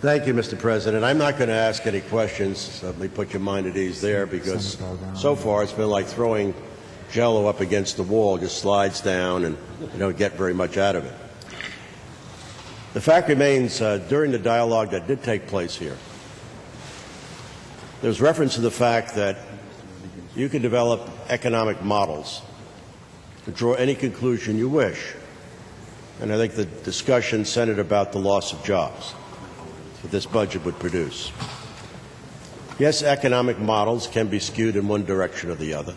Thank you, Mr. President. I'm not going to ask any questions. Let me put your mind at ease there, because so far it's been like throwing Jell-O up against the wall. It just slides down and you don't get very much out of it. The fact remains, during the dialogue that did take place here, there's reference to the fact that you can develop economic models to draw any conclusion you wish. And I think the discussion centered about the loss of jobs that this budget would produce. Yes, economic models can be skewed in one direction or the other,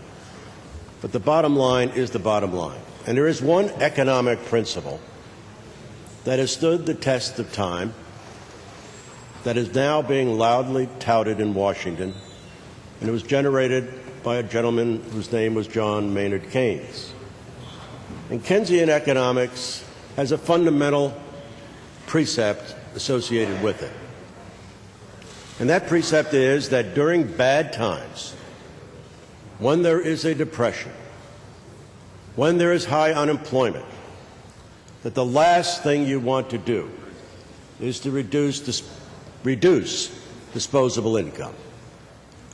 but the bottom line is the bottom line. And there is one economic principle that has stood the test of time, that is now being loudly touted in Washington, and it was generated by a gentleman whose name was John Maynard Keynes. And Keynesian economics has a fundamental precept associated with it. And that precept is that during bad times, when there is a depression, when there is high unemployment, that the last thing you want to do is to reduce disposable income,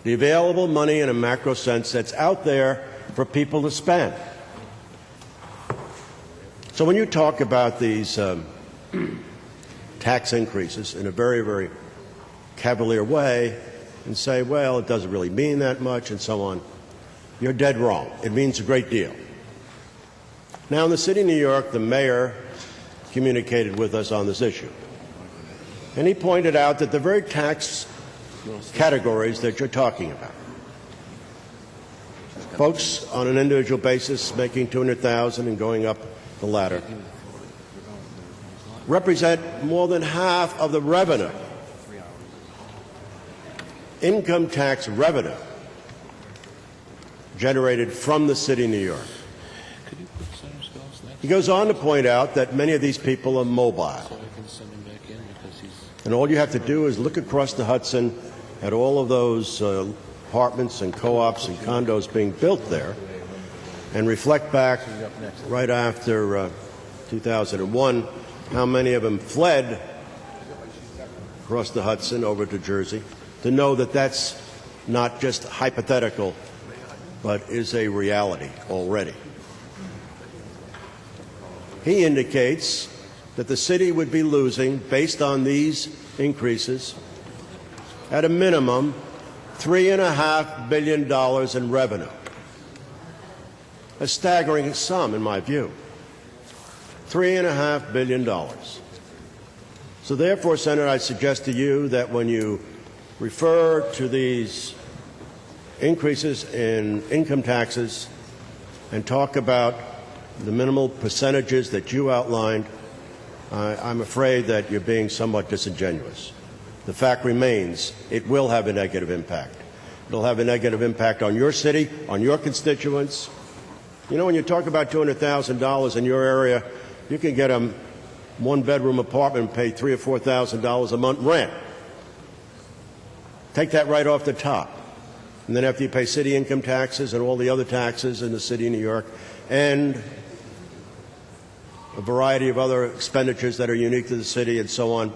the available money in a macro sense that's out there for people to spend. So when you talk about these tax increases in a very, very cavalier way and say, well, it doesn't really mean that much and so on, you're dead wrong. It means a great deal. Now, in the city of New York, the mayor communicated with us on this issue. And he pointed out that the very tax categories that you're talking about, folks on an individual basis making $200,000 and going up the ladder, represent more than half of the revenue, income tax revenue, generated from the city of New York. He goes on to point out that many of these people are mobile. And all you have to do is look across the Hudson at all of those apartments and co-ops and condos being built there and reflect back right after 2001 how many of them fled across the Hudson over to Jersey, to know that that's not just hypothetical, but is a reality already. He indicates that the city would be losing, based on these increases, at a minimum, $3.5 billion in revenue. A staggering sum, in my view. $3.5 billion. So therefore, Senator, I suggest to you that when you refer to these increases in income taxes and talk about the minimal percentages that you outlined, I'm afraid that you're being somewhat disingenuous. The fact remains, it will have a negative impact. It'll have a negative impact on your city, on your constituents. You know, when you talk about $200,000 in your area, you can get a one-bedroom apartment and pay $3,000 or $4,000 a month rent. Take that right off the top. And then after you pay city income taxes and all the other taxes in the city of New York and a variety of other expenditures that are unique to the city and so on,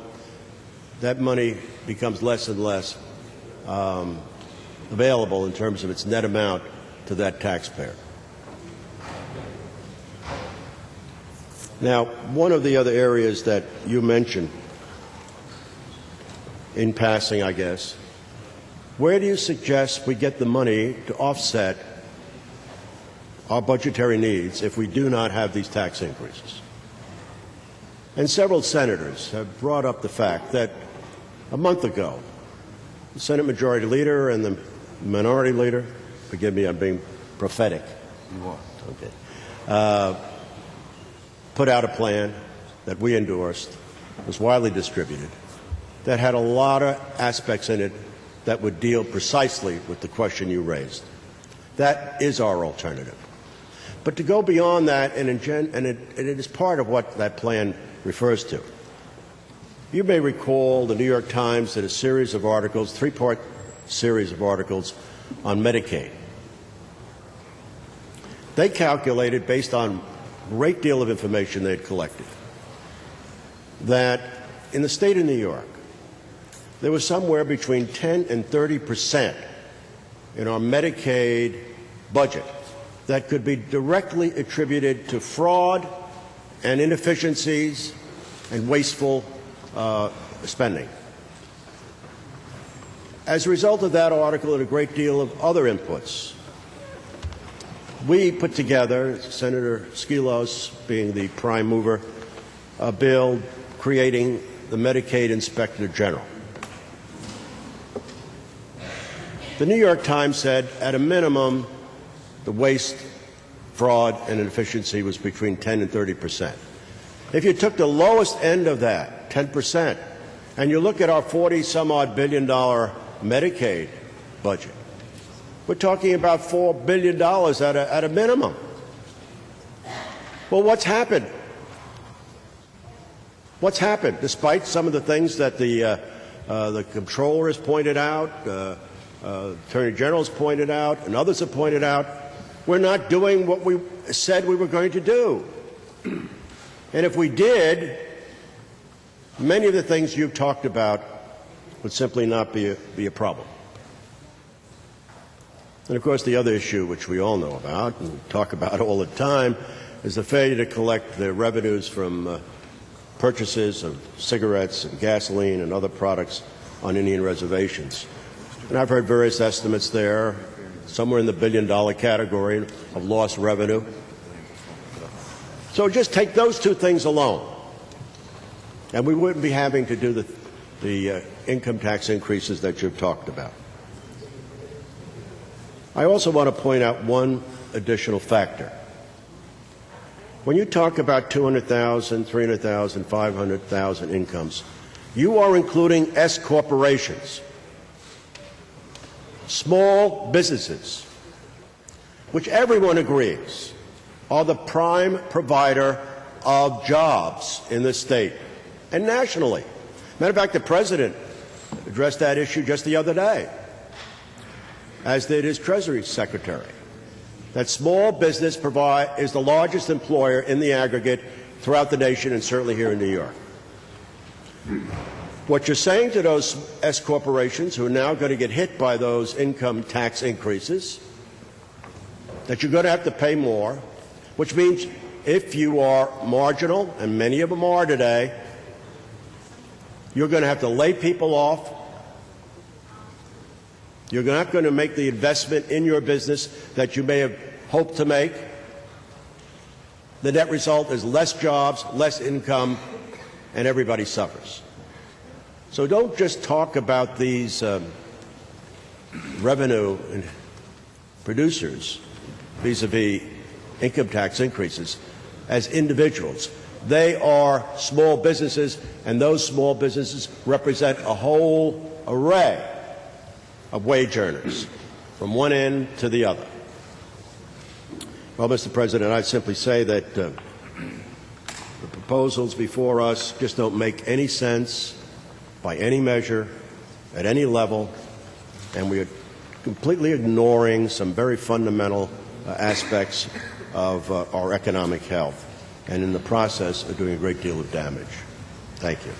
that money becomes less and less available in terms of its net amount to that taxpayer. Now, one of the other areas that you mentioned, in passing, I guess, where do you suggest we get the money to offset our budgetary needs if we do not have these tax increases? And several senators have brought up the fact that a month ago, the Senate Majority Leader and the Minority Leader, forgive me, I'm being prophetic. You are. Okay. Put out a plan that we endorsed, was widely distributed, that had a lot of aspects in it that would deal precisely with the question you raised. That is our alternative. But to go beyond that, and it is part of what that plan refers to. You may recall the New York Times did a series of articles, three-part series of articles on Medicaid. They calculated, based on a great deal of information they had collected, that in the state of New York, there was somewhere between 10 and 30% in our Medicaid budget that could be directly attributed to fraud and inefficiencies and wasteful spending. As a result of that article and a great deal of other inputs, we put together, Senator Skilos being the prime mover, a bill creating the Medicaid Inspector General. The New York Times said, at a minimum, the waste, fraud, and inefficiency was between 10 and 30%. If you took the lowest end of that, 10%, and you look at our $40-some-odd billion Medicaid budget, we're talking about $4 billion at a minimum. Well, what's happened? What's happened? Despite some of the things that the Comptroller has pointed out, Attorney General has pointed out, and others have pointed out, we're not doing what we said we were going to do. And if we did, many of the things you've talked about would simply not be a problem. And, of course, the other issue, which we all know about and talk about all the time, is the failure to collect the revenues from purchases of cigarettes and gasoline and other products on Indian reservations. And I've heard various estimates there, somewhere in the billion-dollar category of lost revenue. So just take those two things alone, and we wouldn't be having to do the income tax increases that you've talked about. I also want to point out one additional factor. When you talk about 200,000, 300,000, 500,000 incomes, you are including S corporations, small businesses, which everyone agrees are the prime provider of jobs in this state and nationally. Matter of fact, the President addressed that issue just the other day, as did his Treasury Secretary, that small business is the largest employer in the aggregate throughout the nation and certainly here in New York. What you're saying to those S corporations who are now going to get hit by those income tax increases, that you're going to have to pay more, which means if you are marginal, and many of them are today, you're going to have to lay people off. You're not going to make the investment in your business that you may have hoped to make. The net result is less jobs, less income, and everybody suffers. So don't just talk about these revenue producers vis-a-vis income tax increases as individuals. They are small businesses, and those small businesses represent a whole array of wage earners from one end to the other. Well, Mr. President, I'd simply say that the proposals before us just don't make any sense by any measure, at any level, and we are completely ignoring some very fundamental aspects of our economic health, and in the process are doing a great deal of damage. Thank you.